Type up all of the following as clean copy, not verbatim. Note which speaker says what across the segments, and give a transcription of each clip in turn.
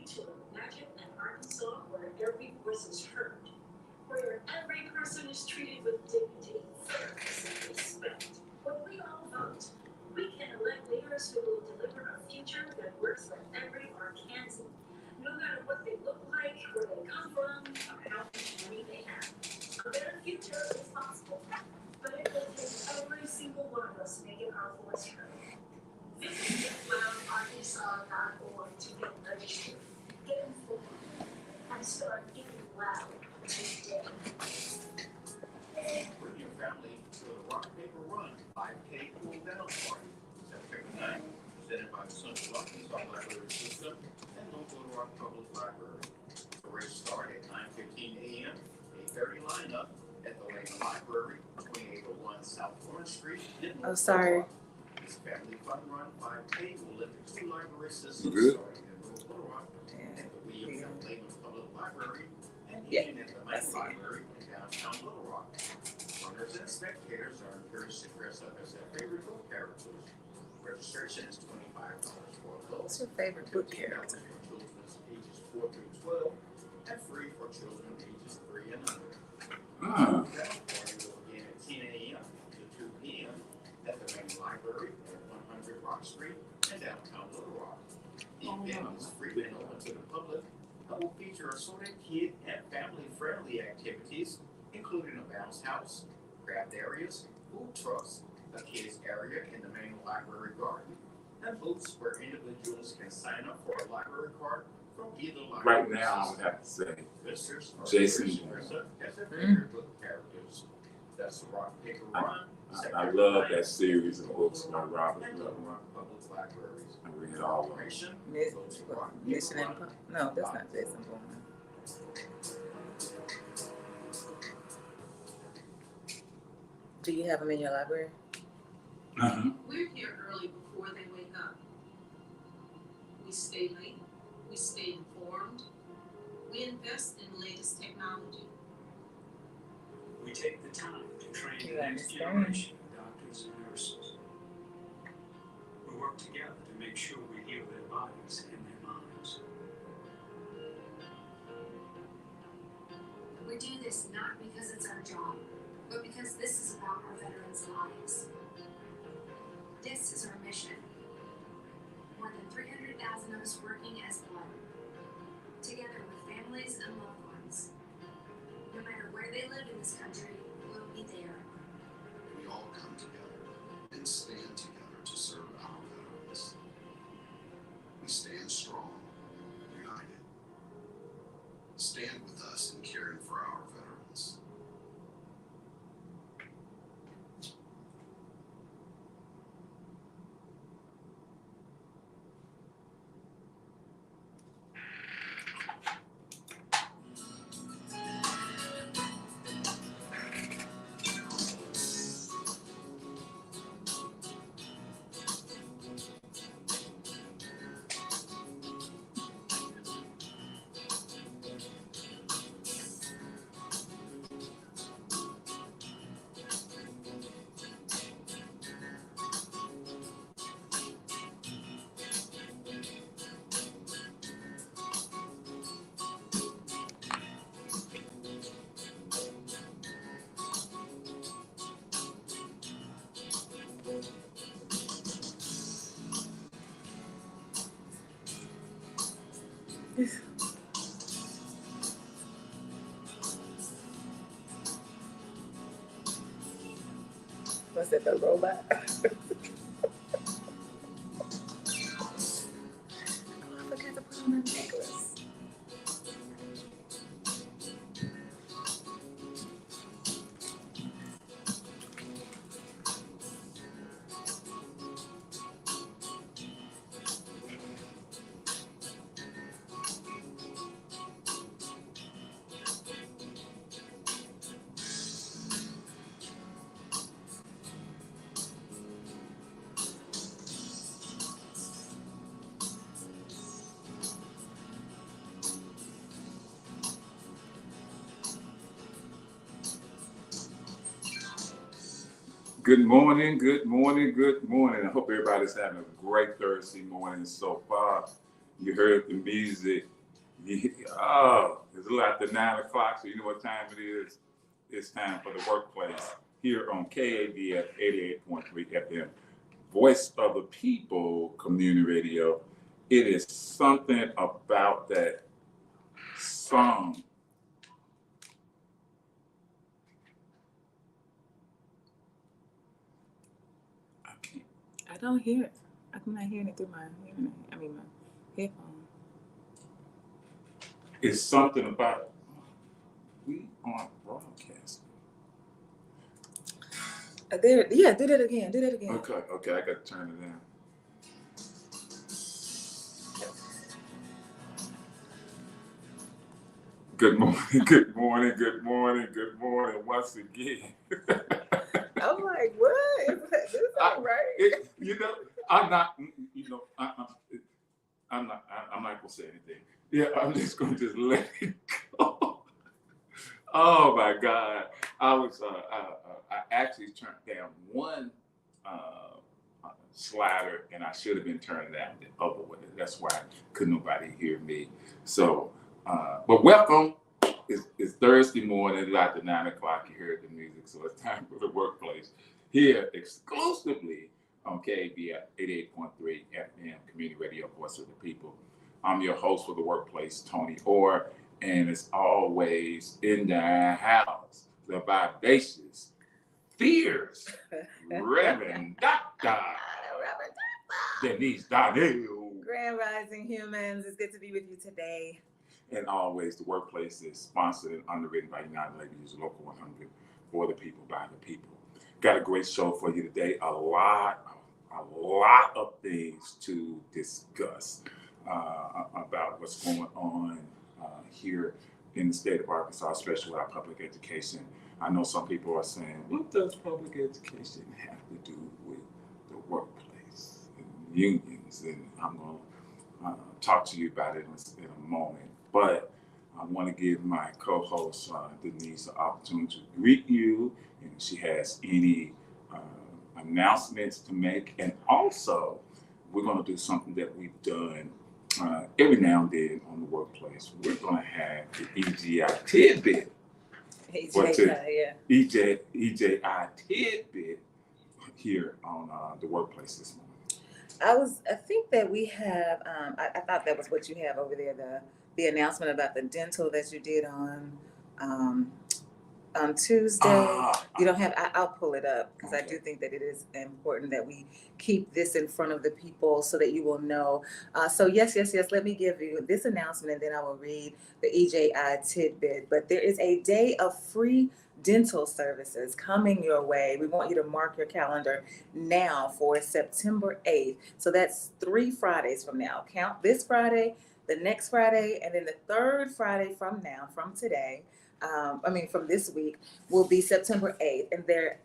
Speaker 1: to imagine an Arkansas where every voice is heard, where every person is treated with dignity, fairness, and respect. When we all vote, we can elect leaders who will deliver a future that works for every Arkansan, no matter what they look like, where they come from, or how much money they have. A better future is possible, but it will take every single one of us making our voice heard. Visit GetLoudArkansas.org to get registered, get informed, and start getting loud today.
Speaker 2: Bring your family to the Rock Paper Run 5K Cool Down Party, September 9th, presented by the Central Arkansas Library System and local Rock Public Library. The race start at 9:15 a.m., 8:30 lineup at the Lane Library, 2801 South Orange Street.
Speaker 3: Oh, sorry.
Speaker 2: This family fun run 5K will lift the 2 library systems starting in Little Rock at the William Lane Public Library and ending at the Main Library in downtown Little Rock. Runners and spectators are encouraged to dress up as their favorite book characters. Registration is $25 for adults.
Speaker 3: What's your favorite book character?
Speaker 2: For children ages 4 through 12 and free for children ages 3 and under. The party will begin at 10 a.m. to 2 p.m. at the Main Library at 100 Rock Street and downtown Little Rock. The event is free and open to the public and will feature assorted kid and family-friendly activities, including a bounce house, craft areas, food trucks, a kids area in the Main Library garden, and booths where individuals can sign up for a library card from either library.
Speaker 4: Right now, I would have to say
Speaker 2: Visitors are
Speaker 4: Jason.
Speaker 2: encouraged to dress up as their favorite book characters. That's the Rock Paper Run.
Speaker 4: I love that series of books by Robert
Speaker 2: and
Speaker 4: Lovell.
Speaker 2: Little Rock Public Libraries.
Speaker 4: I read all of them.
Speaker 2: Information,
Speaker 3: Miss-
Speaker 2: go to Rock
Speaker 3: Mission
Speaker 2: Paper
Speaker 3: Impossible.
Speaker 2: Run.
Speaker 3: No, that's not Jason Bourne. Do you have them in your library?
Speaker 5: We're here early before they wake up. We stay late, we stay informed, we invest in latest technology.
Speaker 6: We take the time to train
Speaker 3: You
Speaker 6: the next
Speaker 3: understand.
Speaker 6: generation of doctors and nurses. We work together to make sure we heal their bodies and their minds.
Speaker 7: We do this not because it's our job, but because this is about our veterans' lives. This is our mission. More than 300,000 of us working as one, together with families and loved ones. No matter where they live in this country, we'll be there.
Speaker 8: We all come together and stand together to serve our veterans. We stand strong, united. Stand with us in caring for our veterans.
Speaker 3: Was it the robot? Oh, I forgot to put on that necklace.
Speaker 4: Good morning, good morning, good morning. I hope everybody's having a great Thursday morning so far. You heard the music Oh, it's a little after 9 o'clock, so you know what time it is. It's time for the workplace here on KABF 88.3 FM, Voice of the People Community Radio. It is something about that song. I can't.
Speaker 3: I don't hear it. I'm not hearing it through my my headphone.
Speaker 4: It's something about it. We aren't broadcasting.
Speaker 3: There, yeah, do that again. Do that again.
Speaker 4: Okay, I got to turn it down. Good morning, good morning, good morning, good morning once again.
Speaker 3: I'm like, what? This ain't right.
Speaker 4: I'm not, I'm not gonna say anything. Yeah, I'm just gonna just let it go. Oh my God. I actually turned down one slider and I should have been turning down the other one. That's why couldn't nobody hear me. So, but welcome. It's Thursday morning, it's after 9 o'clock. You heard the music, so it's time for the workplace here exclusively on KABF 88.3 FM Community Radio, Voice of the People. I'm your host for the workplace, Toney Orr, and as always in the house, the vivacious, fierce, Reverend Dr. Denise Donnell.
Speaker 3: Grand Rising humans, it's good to be with you today.
Speaker 4: And always, the workplace is sponsored and underwritten by United Labor Local 100 for the people, by the people. Got a great show for you today. A lot of things to discuss about what's going on here in the state of Arkansas, especially with our public education. I know some people are saying, what does public education have to do with the workplace and unions? And I'm going to talk to you about it in a moment. But I want to give my co-host, Denise, the opportunity to greet you, and if she has any announcements to make. And also, we're going to do something that we've done every now and then on the workplace. We're going to have the EGI tidbit. EJI tidbit here on the workplace this morning.
Speaker 3: I think that we have, I thought that was what you have over there, the announcement about the dental that you did on Tuesday. You don't have, I'll pull it up because I do think that it is important that we keep this in front of the people so that you will know. So yes, let me give you this announcement and then I will read the EJI tidbit. But there is a day of free dental services coming your way. We want you to mark your calendar now for September 8th. So that's 3 Fridays from now. Count this Friday, the next Friday, and then the third Friday from now, from today. From this week will be September 8th. And they're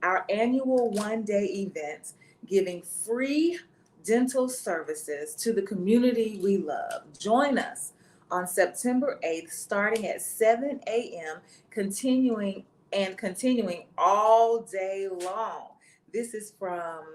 Speaker 3: our annual one-day event giving free dental services to the community we love. Join us on September 8th, starting at 7 a.m., continuing all day long. This is from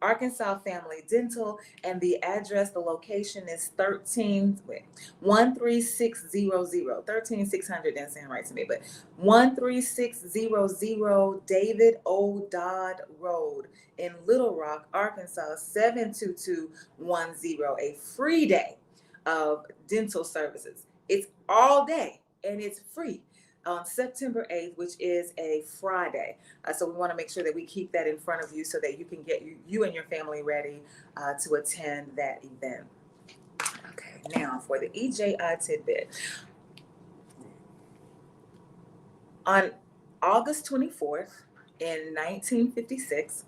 Speaker 3: Arkansas Family Dental, and the address, the location is 13600, 13600 doesn't sound right to me, but 13600 David O. Dodd Road in Little Rock, Arkansas, 72210, a free day of dental services. It's all day and it's free on September 8th, which is a Friday. So we want to make sure that we keep that in front of you so that you can get you and your family ready to attend that event. Okay, now for the EJI tidbit. On August 24th in 1956,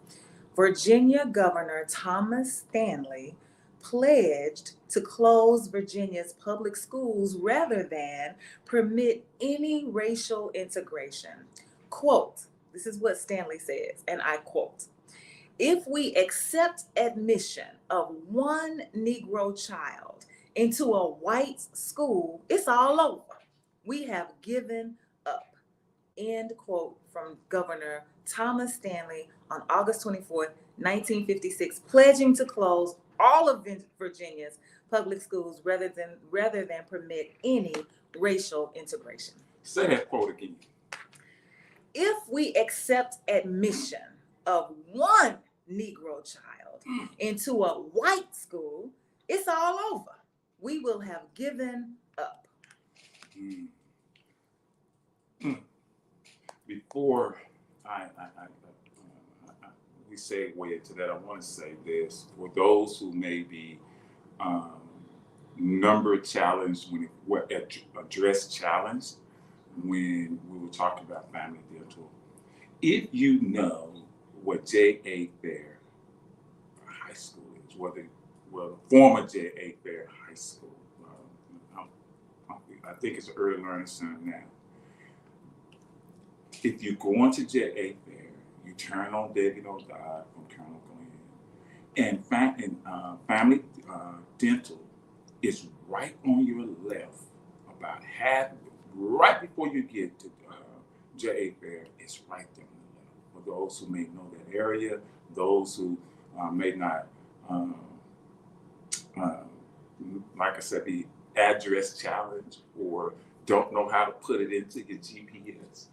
Speaker 3: Virginia Governor Thomas Stanley pledged to close Virginia's public schools rather than permit any racial integration. Quote, this is what Stanley says, and I quote, "If we accept admission of one Negro child into a white school, it's all over. We have given up." End quote from Governor Thomas Stanley on August 24th, 1956, pledging to close all of Virginia's public schools rather than permit any racial integration.
Speaker 4: Say that quote again.
Speaker 3: If we accept admission of one Negro child into a white school, it's all over. We will have given up.
Speaker 4: Before we segue into that, I want to say this. For those who may be number challenged, address challenged, when we were talking about family dental, if you know what J.A. Fair High School is, the former J.A. Fair High School, I think it's an early learning center now. If you go into J.A. Fair, you turn on David O'Dodd from Colonel Glenn, and family dental is right on your left, about half, right before you get to J.A. Fair. It's right there on the left. For those who may know that area, those who may not, like I said, be address challenged or don't know how to put it into your GPS.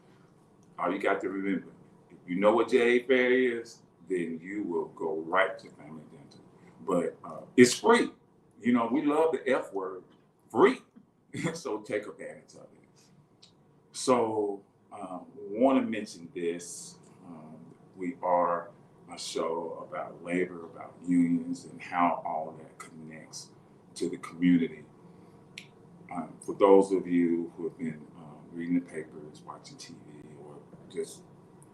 Speaker 4: All you got to remember, if you know what J.A. Fair is, then you will go right to family dental. But it's free. You know, we love the F word, free. So take advantage of it. So want to mention this. We are a show about labor, about unions, and how all that connects to the community. For those of you who have been reading the papers, watching TV, or just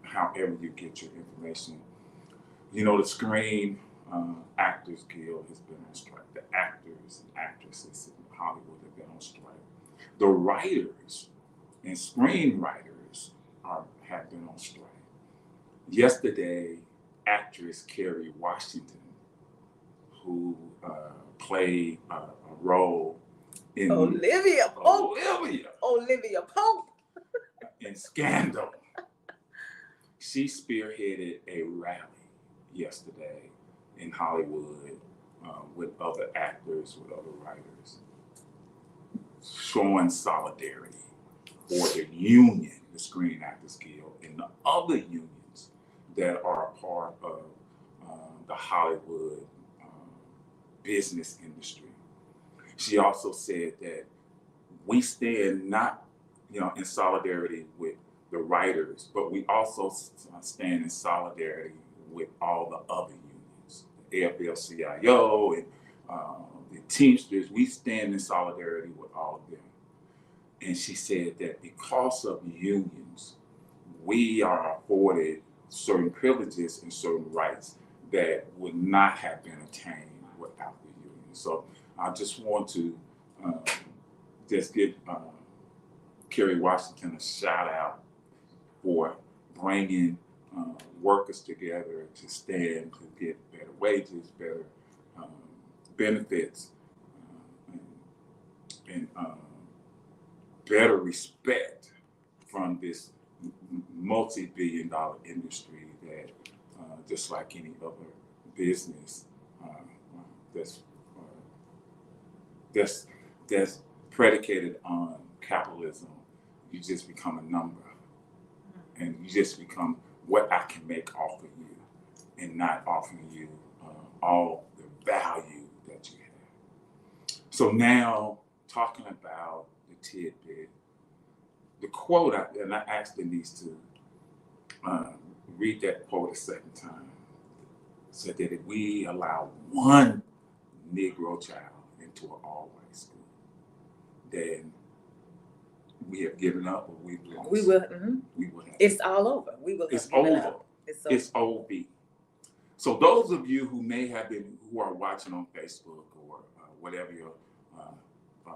Speaker 4: however you get your information, you know, the Screen Actors Guild has been on strike. The actors and actresses in Hollywood have been on strike. The writers and screenwriters have been on strike. Yesterday, actress Kerry Washington, who played a role in
Speaker 3: Olivia Pope
Speaker 4: in Scandal, she spearheaded a rally yesterday in Hollywood with other actors, with other writers, showing solidarity for the union, the Screen Actors Guild, and the other unions that are a part of the Hollywood business industry. She also said that we stand not, in solidarity with the writers, but we also stand in solidarity with all the other unions, the AFL-CIO and the Teamsters. We stand in solidarity with all of them. And she said that because of unions, we are afforded certain privileges and certain rights that would not have been attained without the union. So I just want to just give Kerry Washington a shout out for bringing workers together to stand to get better wages, better benefits, and better respect from this multi-billion-dollar industry that, just like any other business, that's predicated on capitalism, you just become a number, and you just become what I can make off of you, and not offering you all the value that you have. So now, talking about the tidbit, the quote, and I asked Denise to read that quote a second time, said that if we allow one Negro child into an all-white school, then we have given up, or we've lost.
Speaker 3: We will. Mm-hmm.
Speaker 4: We will have.
Speaker 3: It's all over. We will have
Speaker 4: it's
Speaker 3: given
Speaker 4: over.
Speaker 3: up.
Speaker 4: It's OB. So those of you who may have been, who are watching on Facebook or whatever your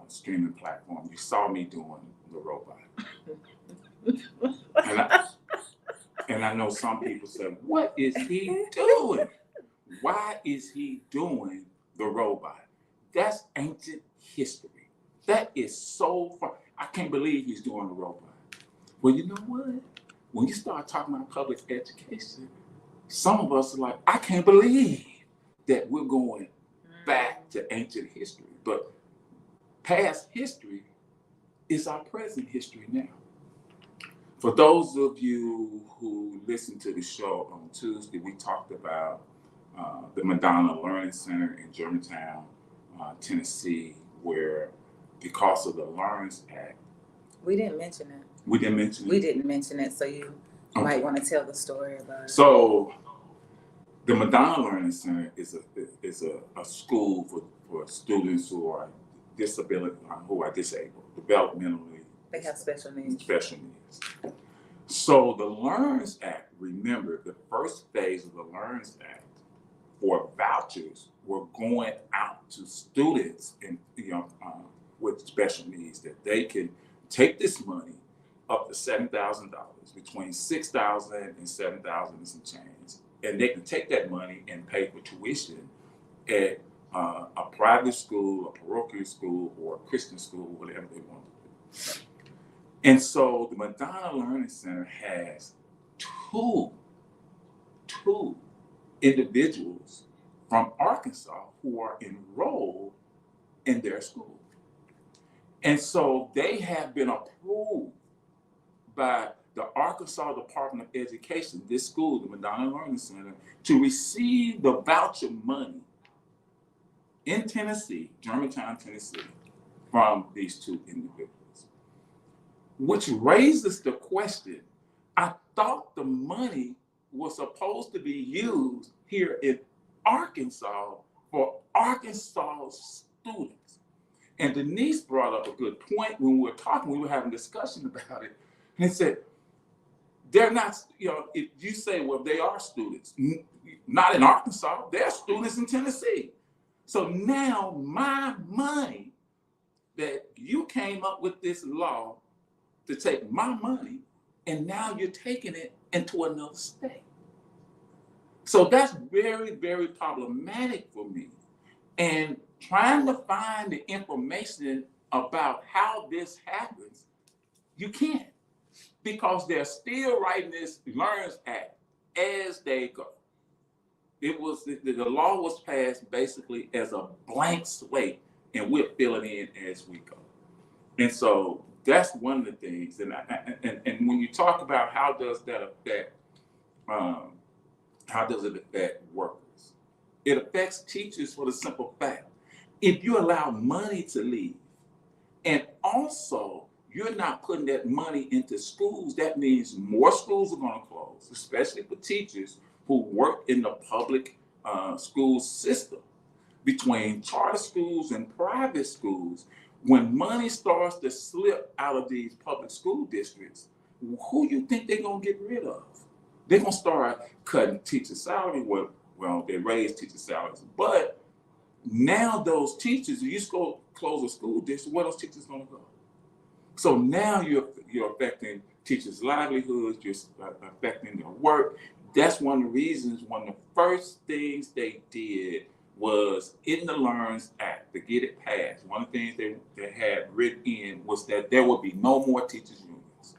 Speaker 4: streaming platform, you saw me doing the robot. and I know some people say, what is he doing? Why is he doing the robot? That's ancient history. That is so far. I can't believe he's doing the robot. Well, you know what? When you start talking about public education, some of us are like, I can't believe that we're going back to ancient history. But past history is our present history now. For those of you who listened to the show on Tuesday, we talked about the Madonna Learning Center in Germantown, Tennessee, where because of the Learns Act,
Speaker 3: We didn't mention it.
Speaker 4: we didn't mention
Speaker 3: We
Speaker 4: it.
Speaker 3: didn't mention it, so you
Speaker 4: Okay.
Speaker 3: might want to tell the story about it.
Speaker 4: So the Madonna Learning Center is a school for students who are disabled, who are disabled, developmentally.
Speaker 3: They have special needs.
Speaker 4: Special needs. So the Learns Act, remember, the first phase of the Learns Act for vouchers were going out to students in, with special needs, that they can take this money up to $7,000, between $6,000 and $7,000 and some change, and they can take that money and pay for tuition at a private school, a parochial school, or a Christian school, whatever they want to do. And so the Madonna Learning Center has two individuals from Arkansas who are enrolled in their school. And so they have been approved by the Arkansas Department of Education, this school, the Madonna Learning Center, to receive the voucher money in Tennessee, Germantown, Tennessee, from these two individuals. Which raises the question, I thought the money was supposed to be used here in Arkansas for Arkansas students. And Denise brought up a good point when we were talking, we were having a discussion about it. And it said, they're not, if you say, well, they are students, not in Arkansas, they're students in Tennessee. So now my money that you came up with this law to take my money, and now you're taking it into another state. So that's very, very problematic for me. And trying to find the information about how this happens, you can't, because they're still writing this Learns Act as they go. It was the law was passed basically as a blank slate, and we're filling in as we go. And so that's one of the things. And when you talk about how does that affect, how does it affect workers? It affects teachers for the simple fact, if you allow money to leave, and also you're not putting that money into schools, that means more schools are going to close, especially for teachers who work in the public school system. Between charter schools and private schools, when money starts to slip out of these public school districts, who you think they're going to get rid of? They're going to start cutting teacher salary. Well, they raise teacher salaries, but now those teachers, if you go close a school district, where those teachers going to go? So now you're affecting teachers' livelihoods, you're affecting their work. That's one of the reasons, one of the first things they did was in the Learns Act to get it passed. One of the things they had written in was that there would be no more teachers' unions.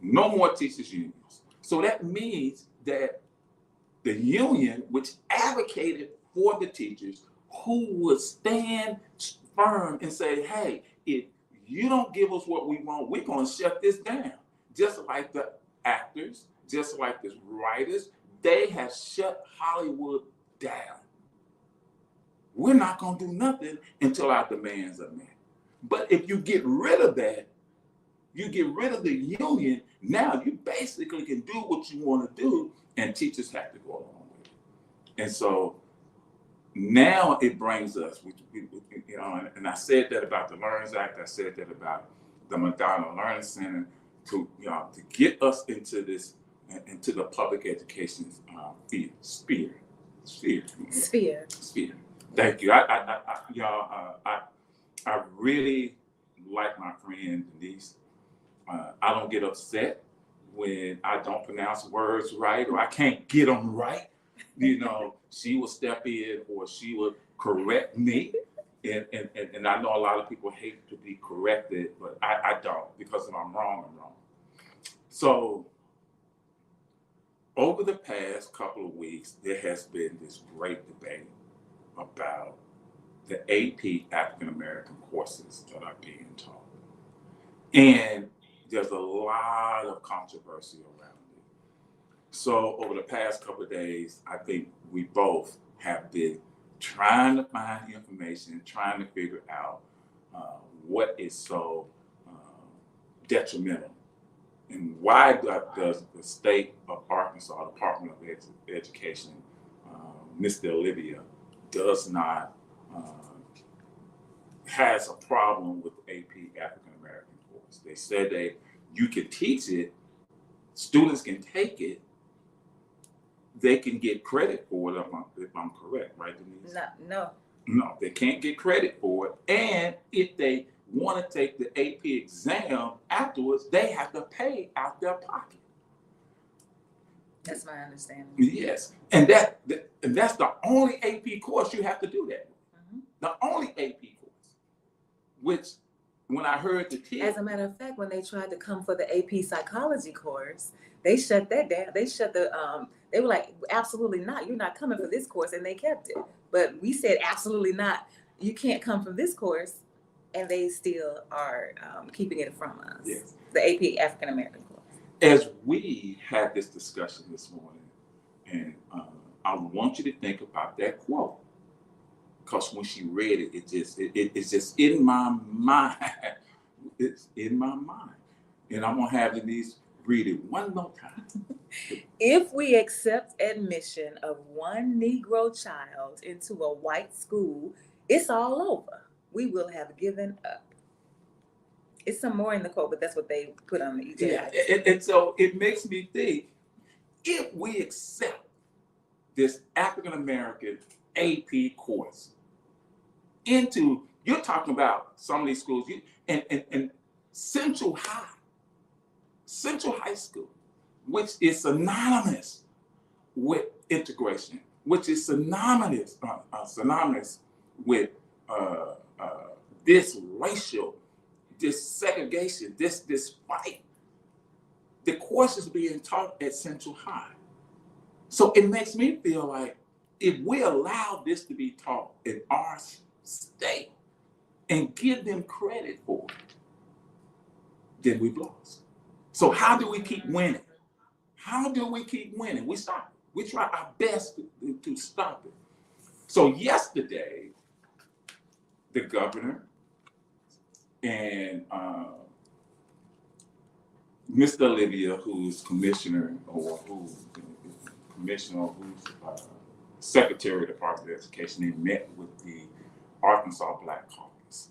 Speaker 4: No more teachers' unions. So that means that the union, which advocated for the teachers, who would stand firm and say, hey, if you don't give us what we want, we're going to shut this down. Just like the actors, just like the writers, they have shut Hollywood down. We're not going to do nothing until our demands are met. But if you get rid of that, you get rid of the union, now you basically can do what you want to do, and teachers have to go along with it. And so now it brings us, and I said that about the Learns Act, I said that about the Madonna Learning Center, to get us into the public education sphere. Thank you. I really like my friend Denise. I don't get upset when I don't pronounce words right or I can't get them right. She will step in or she will correct me. And I know a lot of people hate to be corrected, but I don't, because if I'm wrong, I'm wrong. So over the past couple of weeks, there has been this great debate about the AP African American courses that are being taught. And there's a lot of controversy around it. So over the past couple of days, I think we both have been trying to find information, trying to figure out what is so detrimental and why does the state of Arkansas Department of Education, Mr. Olivia, does not has a problem with the AP African American course. They said you can teach it, students can take it, they can get credit for it if I'm correct, right, Denise? No, they can't get credit for it. And if they want to take the AP exam afterwards, they have to pay out their pocket.
Speaker 3: That's my understanding.
Speaker 4: Yes, and that's the only AP course you have to do that. Mm-hmm. The only AP course, which when I heard the kids,
Speaker 3: as a matter of fact, when they tried to come for the AP psychology course, they shut that down. They shut they were like, absolutely not. You're not coming for this course, and they kept it. But we said, absolutely not. You can't come from this course, and they still are keeping it from us. Yes. The AP African American course.
Speaker 4: As we had this discussion this morning, and I want you to think about that quote, because when she read it, it's just in my mind. It's in my mind, and I'm gonna have Denise read it one more time.
Speaker 3: If we accept admission of one Negro child into a white school, it's all over. We will have given up. It's some more in the quote, but that's what they put on the EJ.
Speaker 4: Yeah, and so it makes me think, if we accept this African American AP course into, you're talking about some of these schools, and Central High School, which is synonymous with integration, which is synonymous with this racial, this segregation, this fight. The course is being taught at Central High. So it makes me feel like if we allow this to be taught in our state and give them credit for it, then we've lost. So how do we keep winning? How do we keep winning? We stop it. We try our best to stop it. So yesterday, the governor and Mr. Olivia, who's commissioner, or who's secretary of the Department of Education, they met with the Arkansas Black Caucus,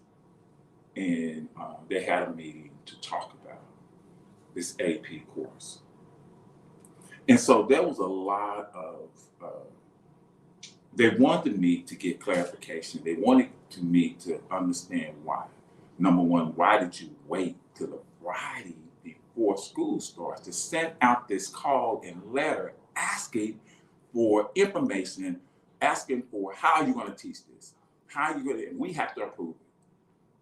Speaker 4: and they had a meeting to talk about this AP course. And so there was a lot of, they wanted to meet to get clarification. They wanted to meet to understand why. Number one, why did you wait till the Friday before school starts to send out this call and letter asking for information, asking for how you're going to teach this, how you're going to, and we have to approve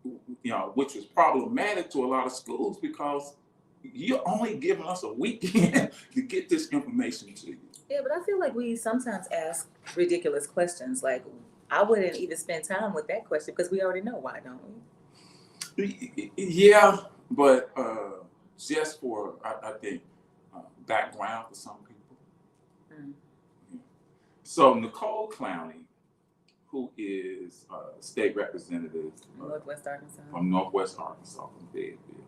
Speaker 4: it, which was problematic to a lot of schools because you're only giving us a weekend to get this information to you.
Speaker 3: Yeah, but I feel like we sometimes ask ridiculous questions. Like, I wouldn't even spend time with that question because we already know why, don't we?
Speaker 4: Yeah, but just for, I think, background for some people. Mm. Yeah. So Nicole Clowney, who is state representative
Speaker 3: Northwest Arkansas.
Speaker 4: From Northwest Arkansas, from Fayetteville.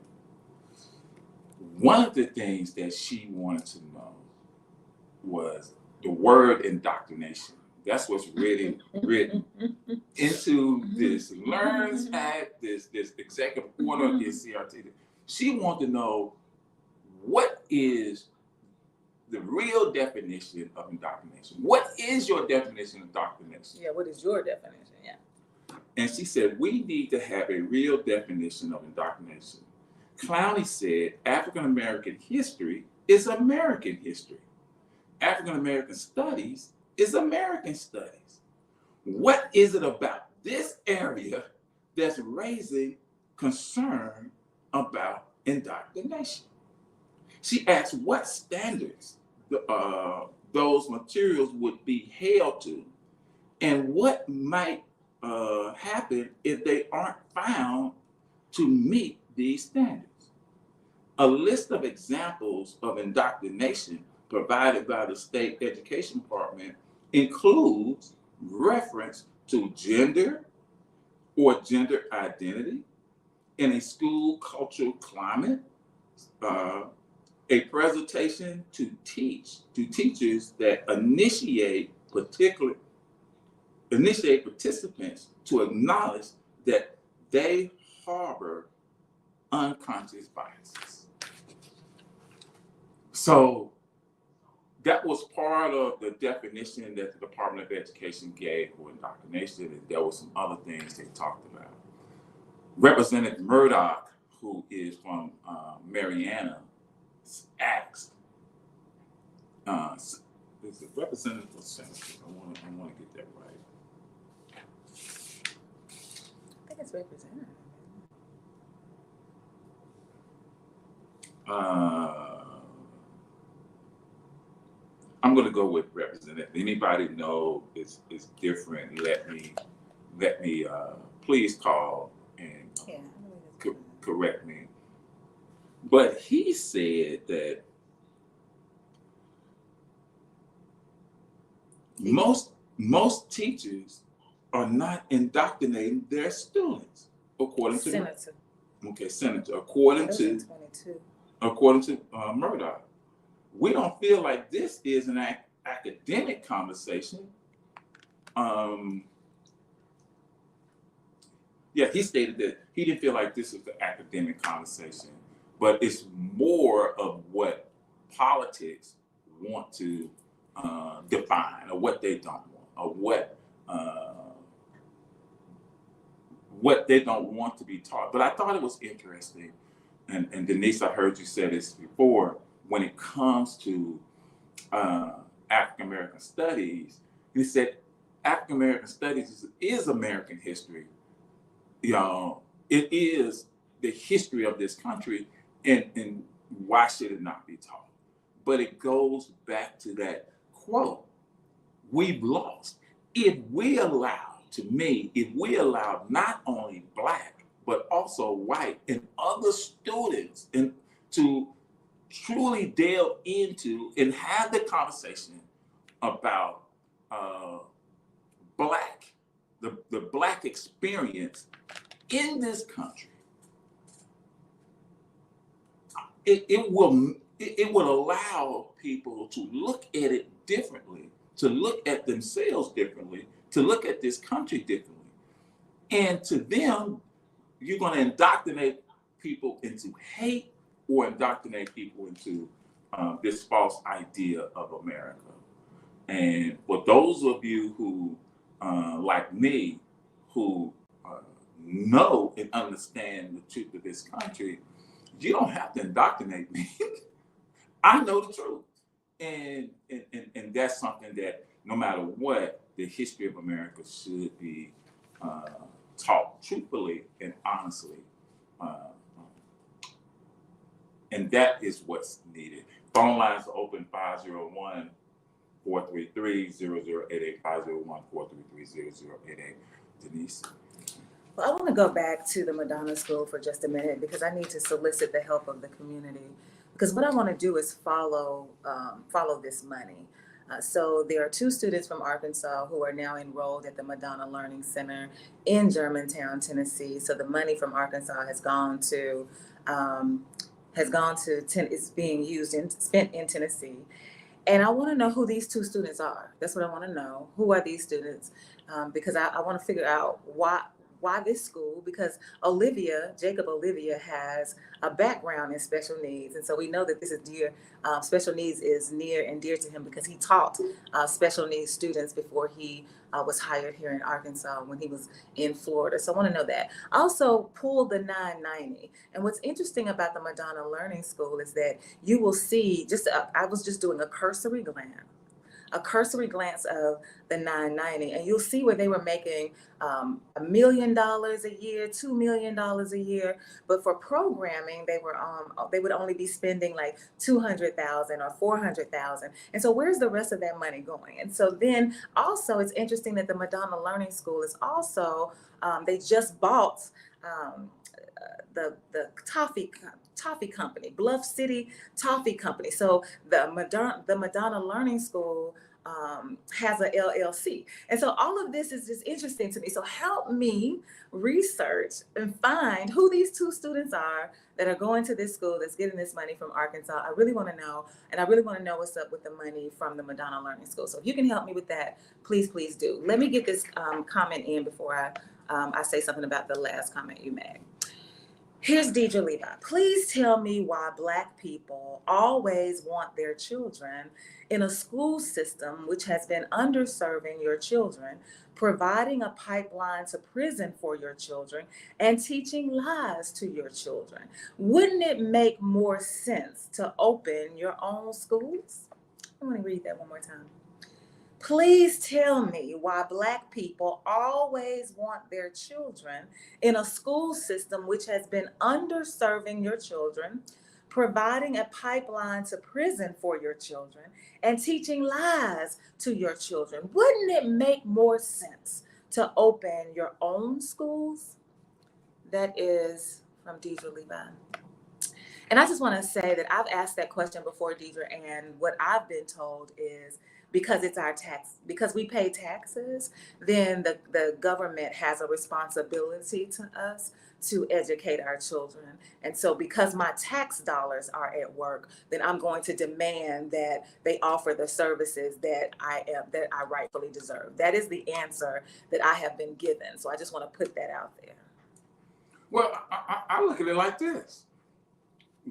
Speaker 4: One of the things that she wanted to know was the word indoctrination. That's what's written into this Learns Act, this executive order of the CRT. She wanted to know what is the real definition of indoctrination. What is your definition of indoctrination?
Speaker 3: Yeah, what is your definition? Yeah.
Speaker 4: And she said, we need to have a real definition of indoctrination. Clowney said, African American history is American history. African American studies is American studies. What is it about this area that's raising concern about indoctrination? She asked what standards those materials would be held to, and what might happen if they aren't found to meet these standards. A list of examples of indoctrination provided by the state education department includes reference to gender or gender identity in a school cultural climate, a presentation to teachers that initiate participants to acknowledge that they harbor unconscious biases. So that was part of the definition that the Department of Education gave for indoctrination, and there were some other things they talked about. Representative Murdoch, who is from Mariana, asked, is it representative or senator? I want to get that right.
Speaker 3: I think it's representative.
Speaker 4: I'm going to go with representative. Anybody know it's different? Let me please call and correct me. But he said that most teachers are not indoctrinating their students, according to
Speaker 3: Senator.
Speaker 4: Senator. According to Murdoch. We don't feel like this is an academic conversation. He stated that he didn't feel like this was the academic conversation, but it's more of what politics want to define, or what they don't want, or what they don't want to be taught. But I thought it was interesting, and Denise, I heard you say this before, when it comes to African American studies, he said African American studies is American history. It is the history of this country, and why should it not be taught? But it goes back to that quote: we've lost. If we allow not only Black, but also white and other students to truly delve into and have the conversation about the Black experience in this country, it will allow people to look at it differently, to look at themselves differently, to look at this country differently. And to them, you're going to indoctrinate people into hate or indoctrinate people into this false idea of America. And for those of you who, like me, who know and understand the truth of this country, you don't have to indoctrinate me. I know the truth. And that's something that no matter what, the history of America should be taught truthfully and honestly. And that is what's needed. Phone lines are open 501-433-0088, 501-433-0088. Denise?
Speaker 3: Well, I want to go back to the Madonna School for just a minute, because I need to solicit the help of the community. Because what I want to do is follow this money. So there are 2 students from Arkansas who are now enrolled at the Madonna Learning Center in Germantown, Tennessee. So the money from Arkansas has gone to is being used and spent in Tennessee. And I want to know who these 2 students are. That's what I want to know. Who are these students? Because I want to figure out why this school, because Jacob Olivia has a background in special needs. And so we know that this is special needs is near and dear to him, because he taught special needs students before he was hired here in Arkansas when he was in Florida. So I want to know that. Also, pull the 990. And what's interesting about the Madonna Learning School is that you will see, I was just doing a cursory glance a cursory glance of the 990, and you'll see where they were making $1 million a year, $2 million a year. But for programming, they would only be spending like $200,000 or $400,000. And so where's the rest of that money going? And so then also it's interesting that the Madonna Learning School is also, they just bought the toffee company, Bluff City Toffee Company. So the Madonna Learning School has a LLC. And so all of this is just interesting to me. So help me research and find who these two students are that are going to this school that's getting this money from Arkansas. I really want to know, and I really want to know what's up with the money from the Madonna Learning School. So if you can help me with that, please do. Let me get this comment in before I say something about the last comment you made. Here's Deidre Levi. Please tell me why Black people always want their children in a school system which has been underserving your children, providing a pipeline to prison for your children, and teaching lies to your children. Wouldn't it make more sense to open your own schools? I want to read that one more time. Please tell me why Black people always want their children in a school system which has been underserving your children, providing a pipeline to prison for your children, and teaching lies to your children. Wouldn't it make more sense to open your own schools? That is from Deidre Levi. And I just want to say that I've asked that question before, Deidre, and what I've been told is because it's our tax, because we pay taxes, then the government has a responsibility to us to educate our children. And so because my tax dollars are at work, then I'm going to demand that they offer the services that I rightfully deserve. That is the answer that I have been given. So I just want to put that out there.
Speaker 4: Well, I look at it like this.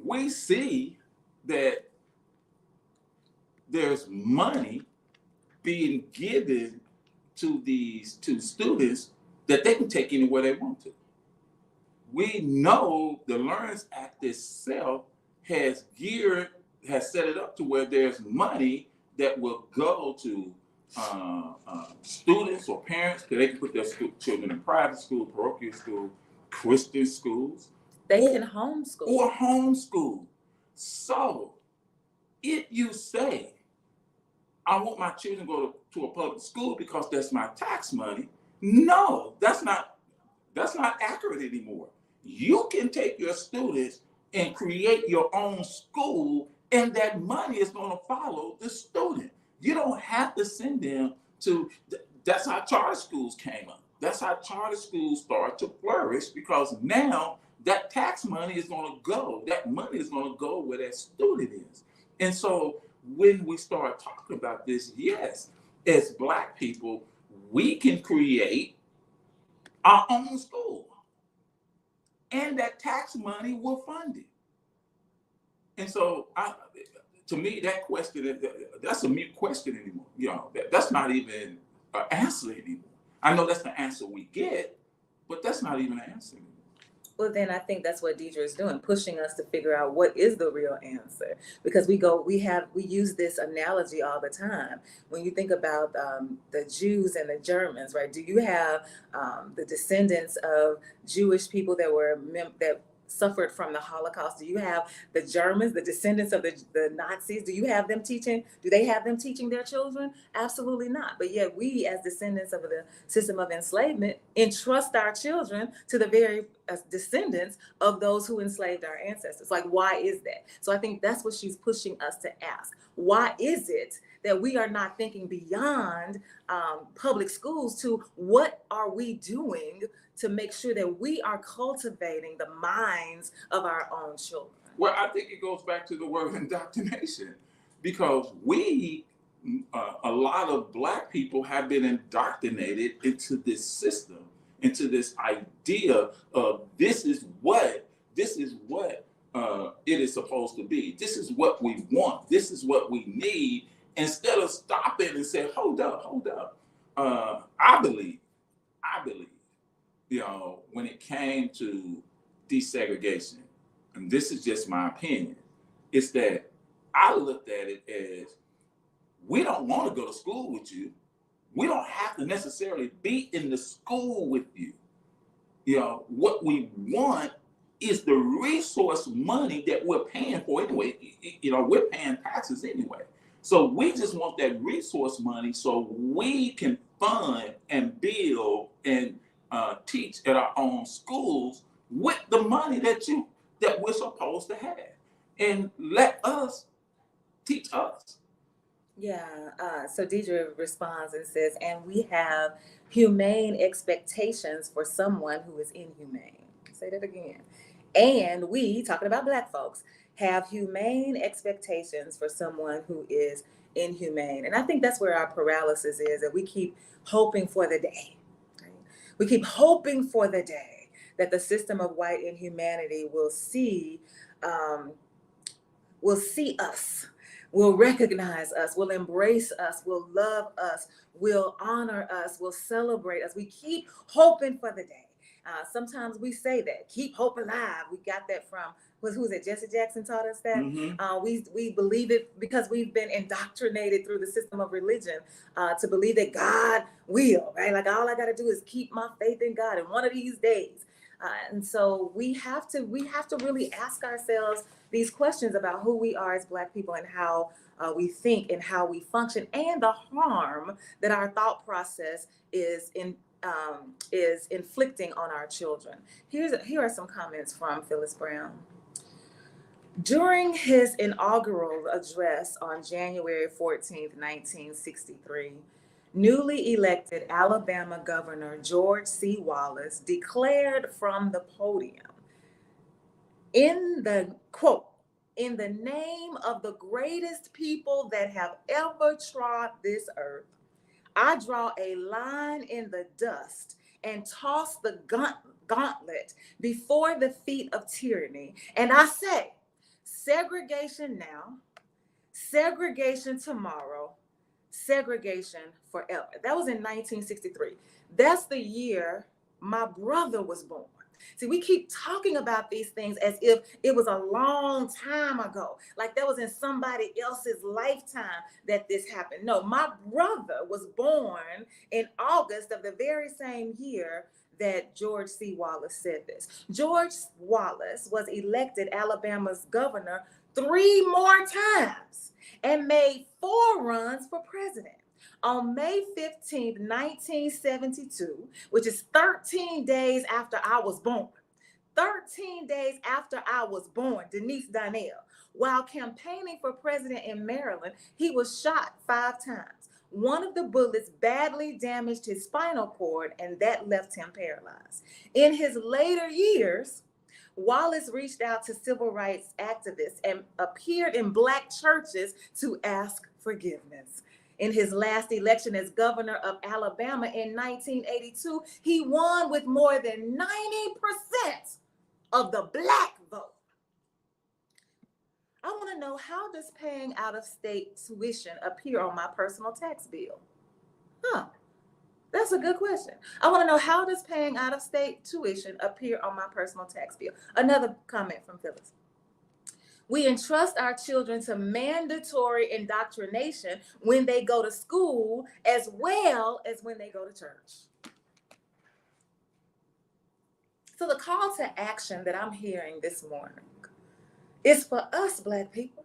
Speaker 4: We see that there's money being given to these two students that they can take anywhere they want to. We know the Learns Act itself has set it up to where there's money that will go to students or parents, because they can put their children in private school, parochial school, Christian schools.
Speaker 3: They can homeschool.
Speaker 4: Or homeschool. So if you say, I want my children to go to a public school because that's my tax money, no, that's not accurate anymore. You can take your students and create your own school, and that money is going to follow the student. You don't have to send them to, that's how charter schools came up. That's how charter schools start to flourish, because now that tax money is going to go, that money is going to go where that student is. And so when we start talking about this, yes, as Black people, we can create our own school, and that tax money will fund it. And so, to me, that question, that's a mute question anymore. You know, that's not even an answer anymore. I know that's the answer we get, but that's not even an answer anymore.
Speaker 3: Well, then I think that's what Deidre is doing, pushing us to figure out what is the real answer. Because we use this analogy all the time. When you think about the Jews and the Germans, right? Do you have the descendants of Jewish people that suffered from the Holocaust? Do you have the Germans, the descendants of the Nazis? Do they have them teaching their children? Absolutely not. But yet we, as descendants of the system of enslavement, entrust our children to the very descendants of those who enslaved our ancestors. Like, why is that? So I think that's what she's pushing us to ask. Why is it that we are not thinking beyond public schools to what are we doing to make sure that we are cultivating the minds of our own children?
Speaker 4: Well, I think it goes back to the word indoctrination, because a lot of Black people have been indoctrinated into this system, into this idea of this is what it is supposed to be. This is what we want. This is what we need. Instead of stopping and say, hold up. I believe, you know, when it came to desegregation, and this is just my opinion, is that I looked at it as we don't want to go to school with you. We don't have to necessarily be in the school with you. You know, what we want is the resource money that we're paying for anyway. You know, we're paying taxes anyway. So we just want that resource money so we can fund and build and teach at our own schools with the money that we're supposed to have. And let us teach us.
Speaker 3: Yeah, so Deidre responds and says, and we have humane expectations for someone who is inhumane. Say that again. And we, talking about Black folks, have humane expectations for someone who is inhumane. And I think that's where our paralysis is, that we keep hoping for the day. Right? We keep hoping for the day that the system of white inhumanity will see us, will recognize us, will embrace us, will love us, will honor us, will celebrate us. We keep hoping for the day. Sometimes we say that, keep hope alive. We got that from, who's it, Jesse Jackson taught us that?
Speaker 4: Mm-hmm.
Speaker 3: We believe it because we've been indoctrinated through the system of religion to believe that God will, right? Like all I got to do is keep my faith in God, and one of these days. And so we have to really ask ourselves these questions about who we are as Black people and how we think and how we function, and the harm that our thought process is inflicting on our children. Here are some comments from Phyllis Brown. During his inaugural address on January 14th, 1963, newly elected Alabama Governor George C. Wallace declared from the podium, in the quote, "In the name of the greatest people that have ever trod this earth, I draw a line in the dust and toss the gauntlet before the feet of tyranny. And I say, segregation now, segregation tomorrow, segregation forever." That was in 1963. That's the year my brother was born. See, we keep talking about these things as if it was a long time ago, like that was in somebody else's lifetime that this happened. No, my brother was born in August of the very same year that George C. Wallace said this. George Wallace was elected Alabama's governor 3 more times and made 4 runs for president. On May 15th, 1972, which is 13 days after I was born, 13 days after I was born, Denise Donnell, while campaigning for president in Maryland, he was shot 5 times. One of the bullets badly damaged his spinal cord, and that left him paralyzed. In his later years, Wallace reached out to civil rights activists and appeared in Black churches to ask forgiveness. In his last election as governor of Alabama in 1982, he won with more than 90% of the Black vote. I want to know, how does paying out-of-state tuition appear on my personal tax bill? That's a good question. I want to know, how does paying out-of-state tuition appear on my personal tax bill? Another comment from Phyllis. We entrust our children to mandatory indoctrination when they go to school as well as when they go to church. So the call to action that I'm hearing this morning is for us, Black people.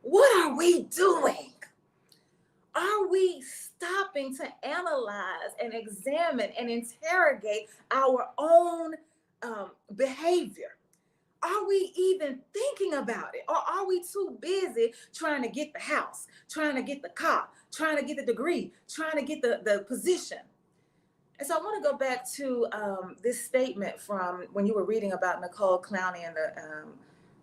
Speaker 3: What are we doing? Are we stopping to analyze and examine and interrogate our own behavior? Are we even thinking about it? Or are we too busy trying to get the house, trying to get the car, trying to get the degree, trying to get the position? And so I want to go back to this statement from when you were reading about Nicole Clowney, and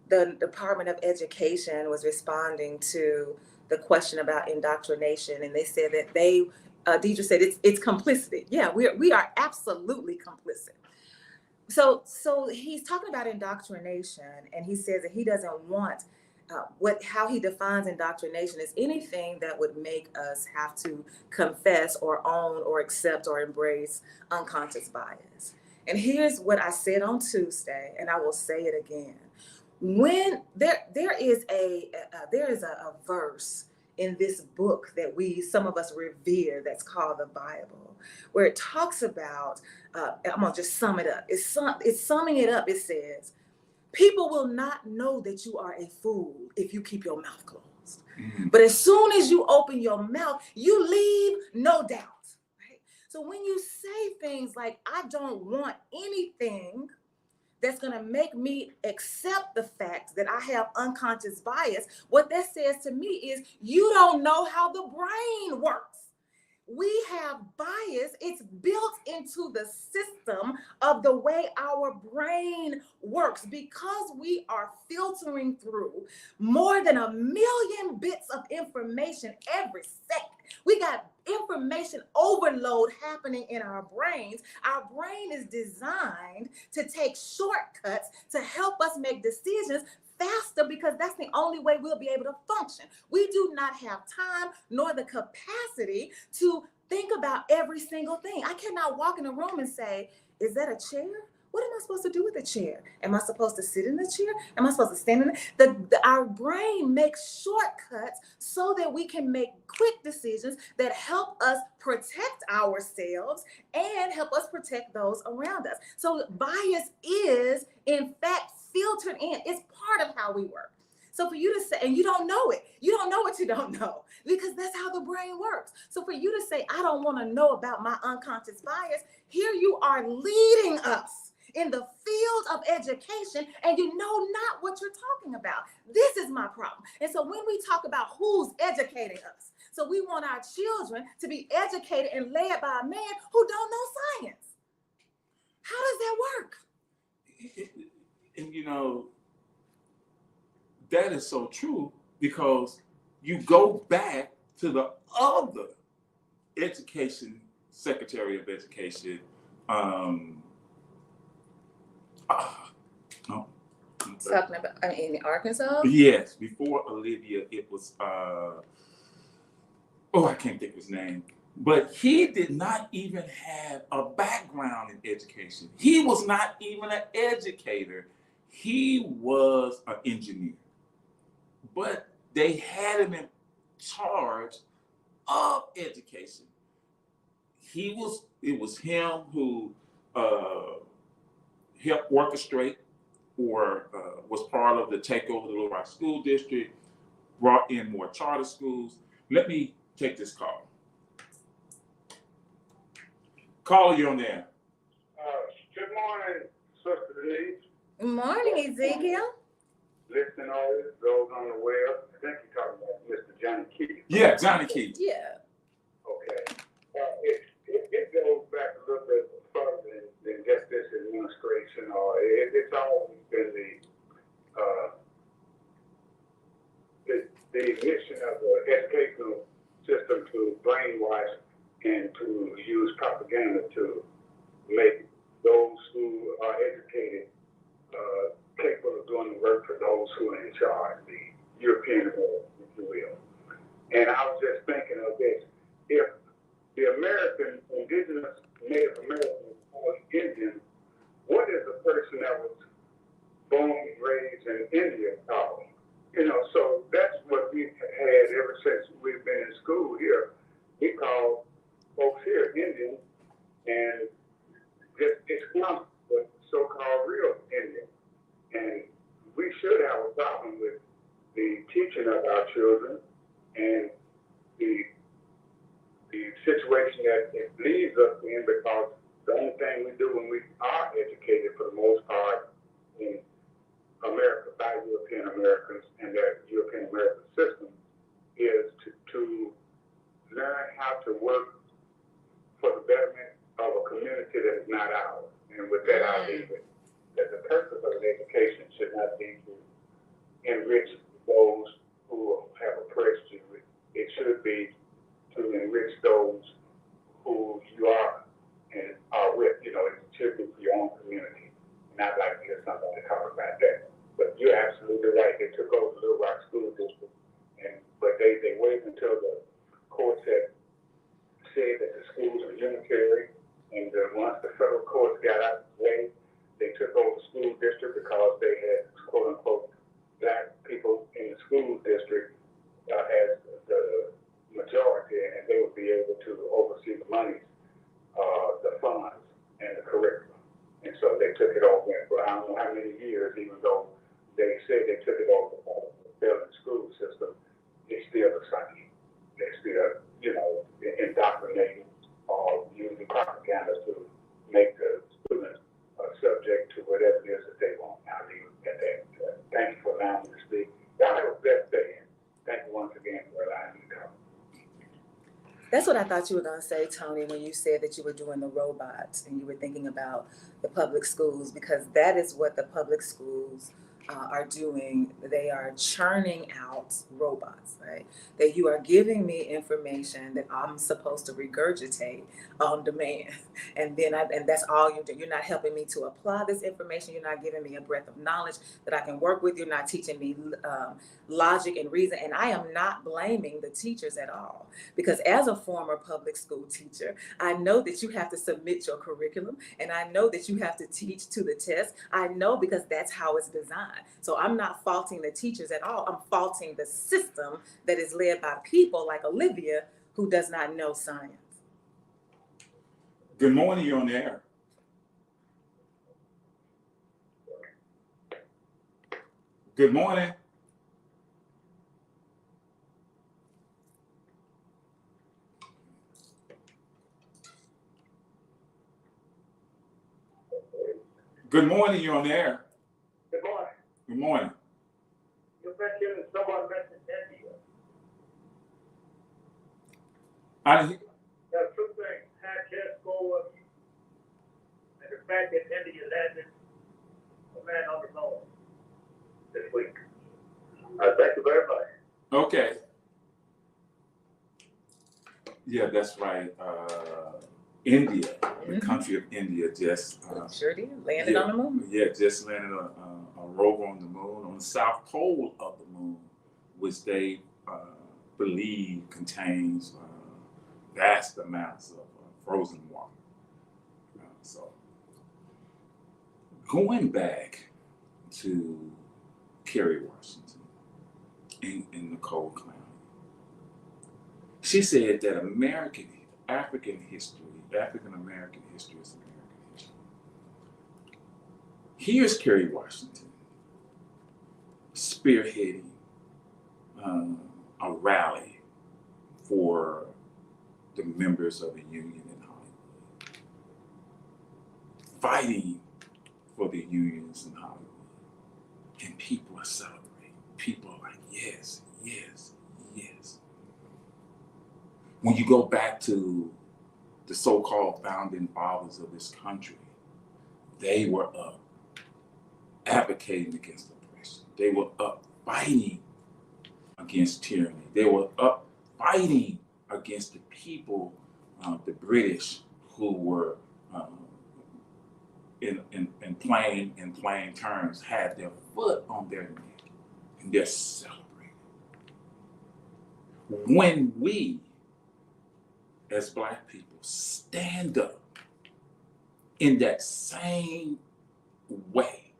Speaker 3: the Department of Education was responding to the question about indoctrination. And they said that Deidre said it's complicity. Yeah, we are absolutely complicit. So he's talking about indoctrination, and he says that he doesn't want how he defines indoctrination is anything that would make us have to confess or own or accept or embrace unconscious bias. And here's what I said on Tuesday, and I will say it again. When there is a verse in this book that some of us revere, that's called the Bible, where it talks about, I'm gonna just sum it up. It's summing it up. It says, people will not know that you are a fool if you keep your mouth closed. Mm-hmm. But as soon as you open your mouth, you leave no doubt. Right? So when you say things like, I don't want anything that's going to make me accept the fact that I have unconscious bias, what that says to me is you don't know how the brain works. We have bias. It's built into the system of the way our brain works, because we are filtering through more than 1 million bits of information every second. We got information overload happening in our brains. Our brain is designed to take shortcuts to help us make decisions faster, because that's the only way we'll be able to function. We do not have time nor the capacity to think about every single thing. I cannot walk in a room and say, is that a chair? What am I supposed to do with the chair? Am I supposed to sit in the chair? Am I supposed to stand in it? Our brain makes shortcuts so that we can make quick decisions that help us protect ourselves and help us protect those around us. So bias is, in fact, filtered in. It's part of how we work. So for you to say, and you don't know it, you don't know what you don't know, because that's how the brain works. So for you to say, I don't want to know about my unconscious bias, here you are leading us in the field of education, and you know not what you're talking about. This is my problem. And so when we talk about who's educating us, so we want our children to be educated and led by a man who don't know science. How does that work?
Speaker 4: And you know, that is so true, because you go back to the other education, Secretary of Education,
Speaker 3: Talking about in Arkansas?
Speaker 4: Yes, before Olivia, it was, I can't think of his name. But he did not even have a background in education. He was not even an educator. He was an engineer. But they had him in charge of education. It was him who helped orchestrate, or was part of the takeover of the Little Rock School District, brought in more charter schools. Let me take this call. Caller, you're on there.
Speaker 9: Good morning, Sister Denise.
Speaker 3: Good morning, Ezekiel.
Speaker 9: Listening all this, those on the web. I think you're talking about Mr. Johnny Keith.
Speaker 4: Yeah, Johnny Keith.
Speaker 3: Yeah.
Speaker 9: Okay. It goes back a little bit further than just this administration, or it's always been the mission of the educational system to brainwash and to use propaganda to make those who are educated capable of doing the work for those who are in charge, the European world, if you will. And I was just thinking of this. If the American, indigenous, Native American, or Indian, what is a person that was born and raised in India called? So that's what we've had ever since we've been in school here. We call folks here Indian, and just it's not the so-called real Indian. And we should have a problem with the teaching of our children and the situation that it leaves us in, because the only thing we do when we are educated, for the most part, in America by European Americans and their European American system, is to learn how to work for the betterment of a community that is not ours. And with that, I'll leave it. That the purpose of education should not be to enrich those who have oppressed you. It should be to enrich those who you are and are with. It should be for your own community. And I'd like to hear somebody talk about that. But you're absolutely right. They took over the Little Rock School District, but they waited until the courts had said that the schools are unitary, and once the federal courts got out of the way, they took over the school district because they had, quote unquote, black people in the school district as the many years, even though they said they took it over the failing school system, it's still the same. They still, indoctrinating or using propaganda to make the students subject to whatever it is that they want. I'll leave it at that. Thank you for allowing me to speak. Y'all have a blessed day. Thank you once again for allowing me to come.
Speaker 3: That's what I thought you were going to say, Tony, when you said that you were doing the robots and you were thinking about the public schools, because that is what the public schools are doing. They are churning out robots, right? That you are giving me information that I'm supposed to regurgitate on demand. And that's all you do. You're not helping me to apply this information. You're not giving me a breadth of knowledge that I can work with. You're not teaching me logic and reason. And I am not blaming the teachers at all. Because as a former public school teacher, I know that you have to submit your curriculum, and I know that you have to teach to the test. I know, because that's how it's designed. So I'm not faulting the teachers at all. I'm faulting the system that is led by people like Olivia, who does not know science.
Speaker 4: Good morning, you're on the air. Good morning. Good morning, you're on the air.
Speaker 9: Good morning.
Speaker 4: Good morning.
Speaker 9: You mentioned someone mentioned India. There are two things: high test score and the fact that India landed a man on the moon this week. Thank you very much.
Speaker 4: Okay. Yeah, that's right. India, the country of India, just
Speaker 3: sure did. Landed on the moon.
Speaker 4: Yeah, just landed a rover on the moon, on the south pole of the moon, which they believe contains vast amounts of frozen water. So, going back to Kerry Washington in Nicole Clowney, she said that African American history is American history. Here's Kerry Washington spearheading a rally for the members of the union in Hollywood, fighting for the unions in Hollywood. And people are celebrating. People are like, yes, yes, yes. When you go back to the so-called founding fathers of this country, they were up advocating against oppression. They were up fighting against tyranny. They were up fighting against the people, the British, who were in plain terms, had their foot on their neck, and they're celebrating. When we, as Black people, stand up in that same way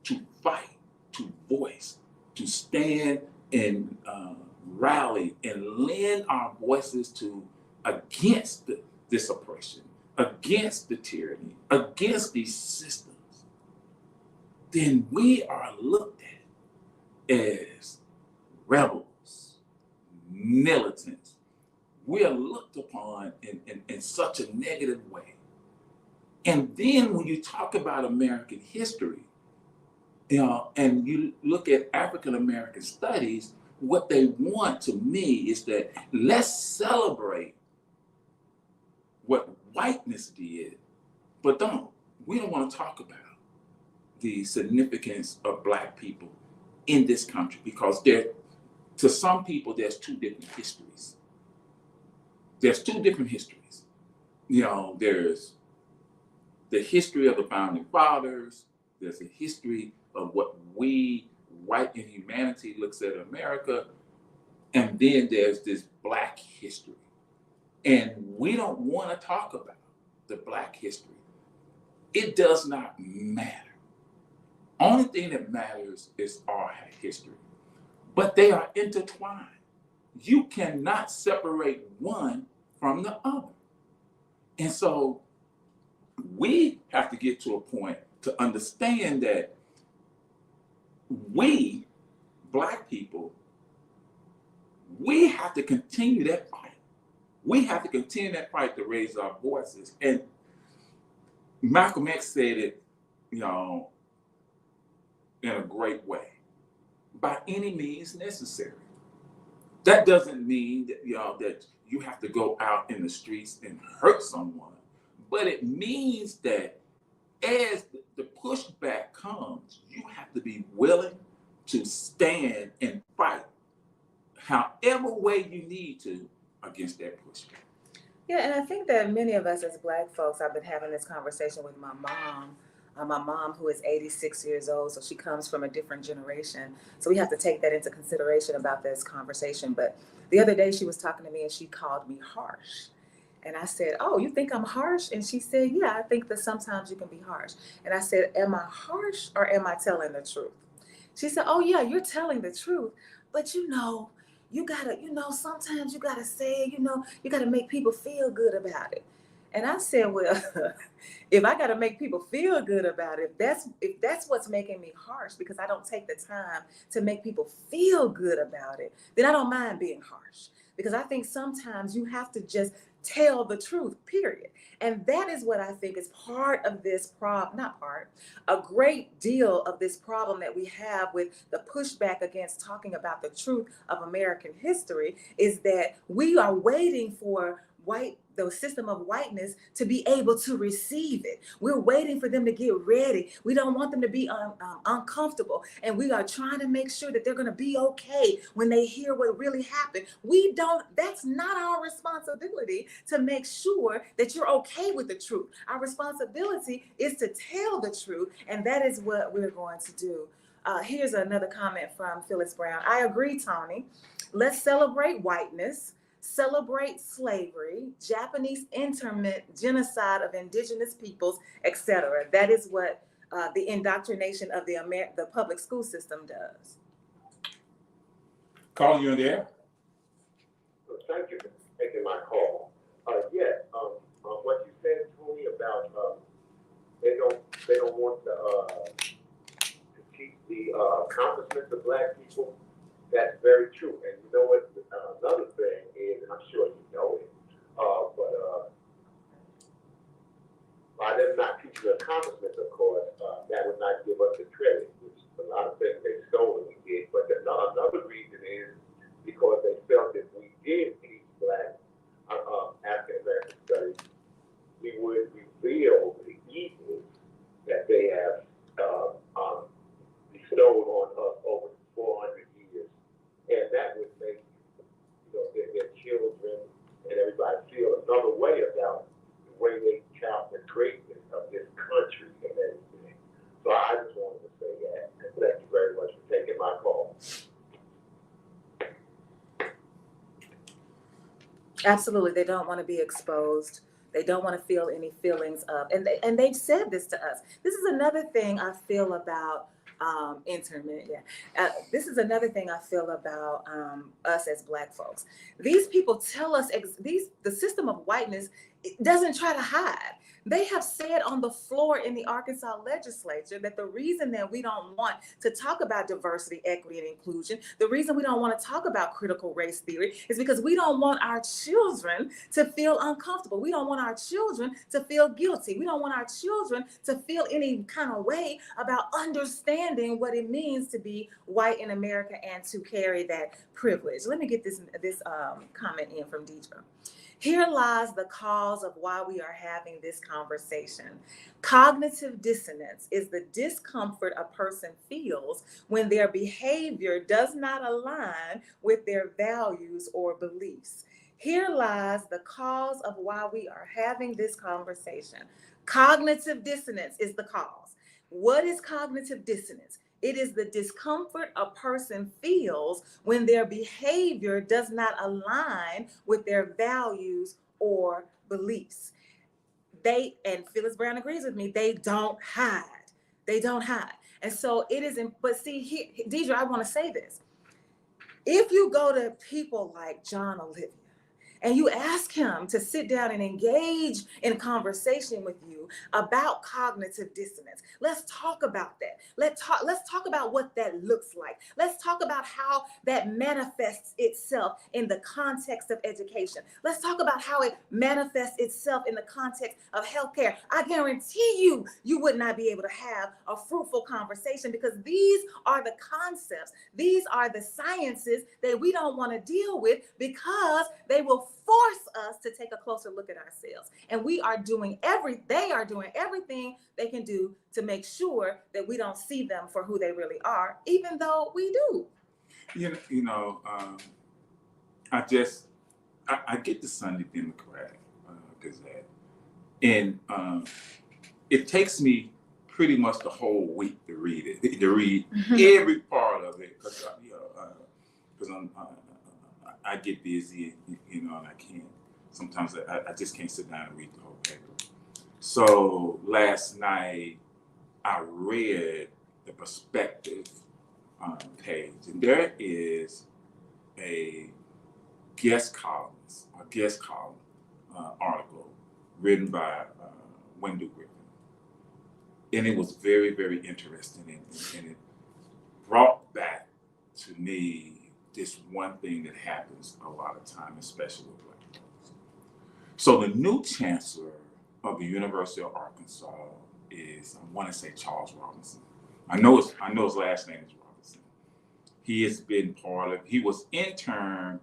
Speaker 4: to fight, to voice, to stand and rally and lend our voices to against this oppression, against the tyranny, against these systems, then we are looked at as rebels, militants. We are looked upon in such a negative way. And then when you talk about American history, and you look at African American studies, what they want to me is that let's celebrate what whiteness did, but we don't want to talk about the significance of Black people in this country, because to some people, there's two different histories. There's two different histories. There's the history of the founding fathers. There's a history of what we, white in humanity, looks at America. And then there's this Black history. And we don't want to talk about the Black history. It does not matter. Only thing that matters is our history. But they are intertwined. You cannot separate one from the other. And so we have to get to a point to understand that we, Black people, we have to continue that fight. We have to continue that fight to raise our voices. And Malcolm X said it, in a great way. By any means necessary. That doesn't mean that, that you have to go out in the streets and hurt someone, but it means that as the pushback comes, you have to be willing to stand and fight however way you need to against that pushback.
Speaker 3: Yeah, and I think that many of us as Black folks, I've been having this conversation with my mom who is 86 years old, so she comes from a different generation. So we have to take that into consideration about this conversation. But the other day she was talking to me and she called me harsh. And I said, "Oh, you think I'm harsh?" And she said, "Yeah, I think that sometimes you can be harsh." And I said, "Am I harsh or am I telling the truth?" She said, "Oh yeah, you're telling the truth, but you gotta, sometimes you gotta say, you gotta make people feel good about it." And I said, "Well, if I gotta make people feel good about it, if that's what's making me harsh, because I don't take the time to make people feel good about it, then I don't mind being harsh. Because I think sometimes you have to just tell the truth, period." And that is what I think is part of this problem, a great deal of this problem that we have with the pushback against talking about the truth of American history, is that we are waiting for the system of whiteness to be able to receive it. We're waiting for them to get ready. We don't want them to be uncomfortable. And we are trying to make sure that they're going to be okay when they hear what really happened. That's not our responsibility to make sure that you're okay with the truth. Our responsibility is to tell the truth. And that is what we're going to do. Here's another comment from Phyllis Brown. "I agree, Tony. Let's celebrate whiteness. Celebrate slavery, Japanese internment, genocide of indigenous peoples, etc." That is what the indoctrination of the public school system does.
Speaker 4: Calling you in the air.
Speaker 10: Thank you for taking my call. What you said, Tony, about they don't want to teach the accomplishments of Black people. That's very true. And you know what? Another thing is, and I'm sure you know it, but by them not teaching the accomplishments, of course, that would not give us the credit, which a lot of things they stole and we did. But another reason is because they felt if we did teach Black African American studies, we would reveal the evils that they have bestowed on us over 400 years. And that would make their children and everybody feel another way about the way they count the greatness of this country and everything. So I just wanted to say that. And thank you very much for taking my call.
Speaker 3: Absolutely. They don't want to be exposed. They don't want to feel any feelings of, and they've said this to us. This is another thing I feel about internment. Yeah. This is another thing I feel about us as Black folks. These people tell us, the system of whiteness doesn't try to hide. They have said on the floor in the Arkansas legislature that the reason that we don't want to talk about diversity, equity, and inclusion, the reason we don't want to talk about critical race theory is because we don't want our children to feel uncomfortable. We don't want our children to feel guilty. We don't want our children to feel any kind of way about understanding what it means to be white in America and to carry that privilege. Let me get this comment in from Deidre. "Here lies the cause of why we are having this conversation. Cognitive dissonance is the discomfort a person feels when their behavior does not align with their values or beliefs. Here lies the cause of why we are having this conversation. Cognitive dissonance is the cause. What is cognitive dissonance? It is the discomfort a person feels when their behavior does not align with their values or beliefs." And Phyllis Brown agrees with me, they don't hide. They don't hide. And so it isn't, but see, Deidre, I want to say this. If you go to people like John Olivia, and you ask him to sit down and engage in conversation with you about cognitive dissonance. Let's talk about that. Let's talk about what that looks like. Let's talk about how that manifests itself in the context of education. Let's talk about how it manifests itself in the context of healthcare. I guarantee you would not be able to have a fruitful conversation, because these are the concepts, these are the sciences that we don't want to deal with, because they will force us to take a closer look at ourselves. And they are doing everything they can do to make sure that we don't see them for who they really are, even though we do.
Speaker 4: I get the Sunday Democrat Gazette, and it takes me pretty much the whole week to read it, to read every part of it, because I get busy, and I can't. Sometimes I just can't sit down and read the whole paper. So last night I read the perspective page, and there is a guest column article written by Wendell Griffin, and it was very, very interesting, and it brought back to me this one thing that happens a lot of time, especially with Black folks. So the new chancellor of the University of Arkansas is, I want to say, Charles Robinson. I know his last name is Robinson. He has been he was intern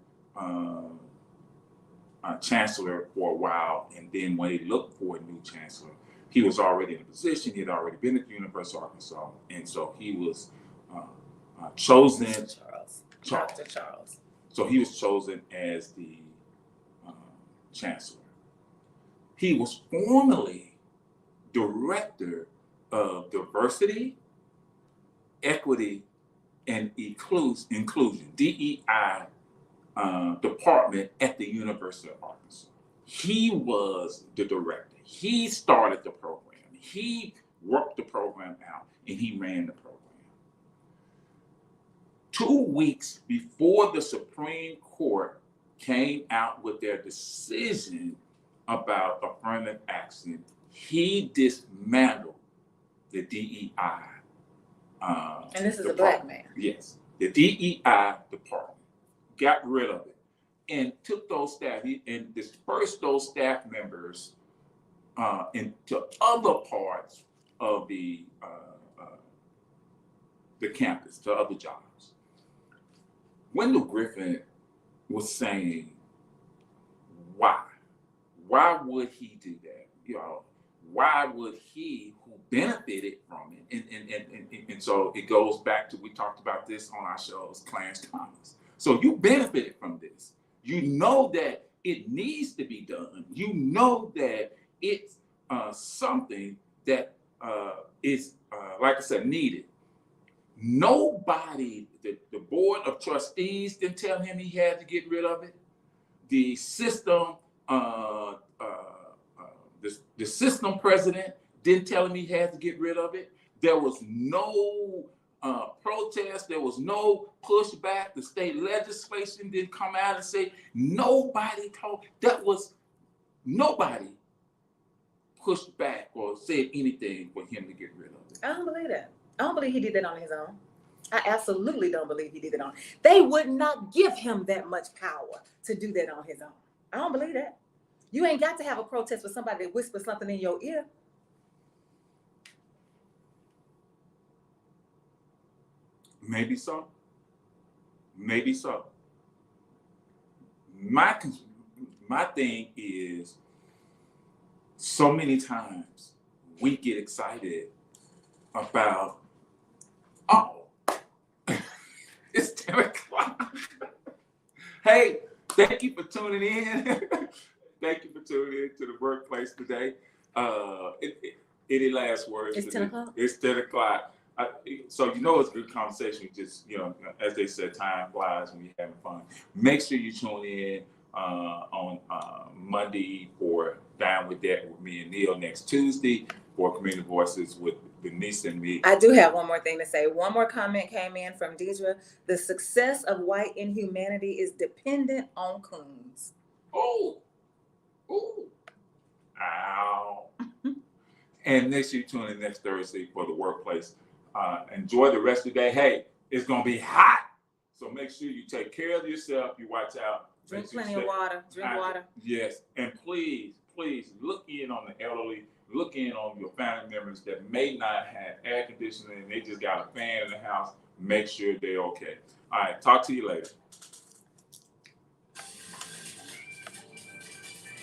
Speaker 4: chancellor for a while, and then when he looked for a new chancellor, he was already in a position. He had already been at the University of Arkansas, and so he was chosen.
Speaker 3: Dr. Charles.
Speaker 4: So he was chosen as the chancellor. He was formerly director of diversity, equity, and inclusion, DEI department at the University of Arkansas. He was the director. He started the program. He worked the program out, and he ran the program. 2 weeks before the Supreme Court came out with their decision about affirmative action, he dismantled the DEI.
Speaker 3: And this is a Black man.
Speaker 4: Yes, the DEI department, got rid of it, and took those staff and dispersed those staff members into other parts of the campus, to other jobs. Wendell Griffin was saying, why? Why would he do that? Why would he, who benefited from it? And so it goes back to, we talked about this on our shows, Clarence Thomas. So you benefited from this. You know that it needs to be done. You know that it's something that is, like I said, needed. Nobody, the board of trustees didn't tell him he had to get rid of it. The system, the system president didn't tell him he had to get rid of it. There was no protest. There was no pushback. The state legislation didn't come out and say, nobody pushed back or said anything for him to get rid of it.
Speaker 3: I don't believe that. I don't believe he did that on his own. I absolutely don't believe he did it on. They would not give him that much power to do that on his own. I don't believe that. You ain't got to have a protest with somebody that whispers something in your ear.
Speaker 4: Maybe so. Maybe so. My thing is, so many times we get excited about, it's 10 o'clock. Hey, thank you for tuning in. Thank you for tuning in to the workplace today. Any last words?
Speaker 3: It's 10 o'clock.
Speaker 4: It's 10 o'clock. So it's a good conversation. Just, as they said, time flies when you're having fun. Make sure you tune in on Monday for Down with That with me and Neil, next Tuesday for Community Voices with Denise and me.
Speaker 3: I do have one more thing to say. One more comment came in from Deidre. The success of white inhumanity is dependent on coons.
Speaker 4: Oh, ooh, ow. And make sure you tune in next Thursday for the workplace. Enjoy the rest of the day. Hey, it's gonna be hot, so make sure you take care of yourself. You watch out.
Speaker 3: Drink
Speaker 4: Make sure you
Speaker 3: plenty of water. Drink water.
Speaker 4: Yes, and please, please look in on the elderly. Look in on your family members that may not have air conditioning and they just got a fan in the house. Make sure they're okay. All right, talk to you later.